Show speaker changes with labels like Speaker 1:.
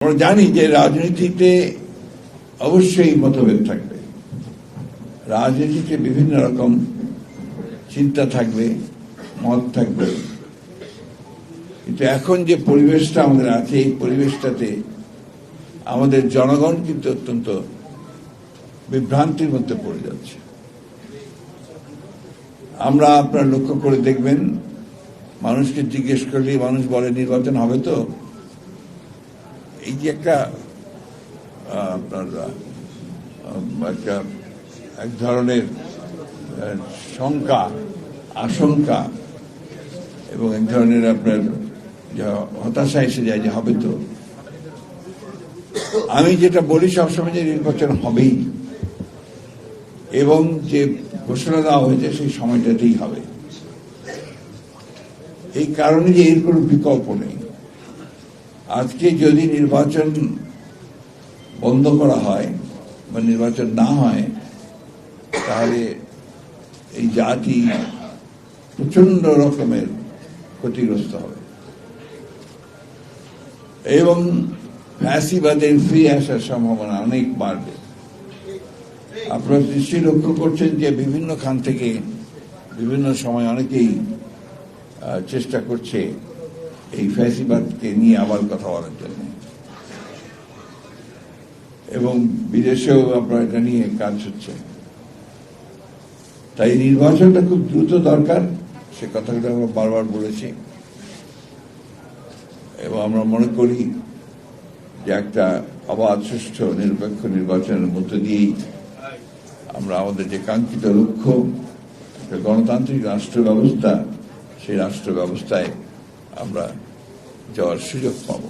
Speaker 1: আমরা জানি যে রাজনীতিতে অবশ্যই মতভেদ থাকবে, রাজনীতিতে বিভিন্ন রকম চিন্তা থাকবে, মত থাকবে, কিন্তু এখন যে পরিবেশটা আমাদের আছে এই পরিবেশটাতে আমাদের জনগণ কিন্তু অত্যন্ত বিভ্রান্তির মধ্যে পড়ে যাচ্ছে। আমরা আপনারা লক্ষ্য করে দেখবেন, মানুষকে জিজ্ঞেস করলে মানুষ বলে নির্বাচন হবে তো। এই যে একটা আপনার এক ধরনের শঙ্কা, আশঙ্কা এবং এক ধরনের আপনার হতাশা এসে যায় যে হবে তো। আমি যেটা বলি সবসময় যে নির্বাচন হবেই এবং যে ঘোষণা দেওয়া হয়েছে সেই সময়টাতেই হবে। এই কারণে যে এর কোনো বিকল্প নেই। আজকে যদি নির্বাচন বন্ধ করা হয় বা নির্বাচন না হয়, তাহলে এই জাতি প্রচন্ড রকমের ক্ষতিগ্রস্ত হবে এবং ফ্যাসিবাদের ফিরে আসার সম্ভাবনা অনেক বাড়বে। আপনারা নিশ্চয়ই লক্ষ্য করছেন যে বিভিন্ন খান থেকে বিভিন্ন সময় অনেকেই চেষ্টা করছে এই ফ্যাসিবাদকে নিয়ে আবার কথা বলার জন্য, এবং বিদেশেও আপনার এটা নিয়ে কাজ হচ্ছে। তাই নির্বাচনটা খুব দ্রুত দরকার, সে কথাগুলো আমরা বারবার বলেছি এবং আমরা মনে করি যে একটা অবাধ, সুষ্ঠু, নিরপেক্ষ নির্বাচনের মধ্য দিয়েই আমরা আমাদের যে কাঙ্ক্ষিত লক্ষ্য, একটা গণতান্ত্রিক রাষ্ট্র ব্যবস্থা, সেই রাষ্ট্র ব্যবস্থায় আমরা যাওয়ার সুযোগ পাব।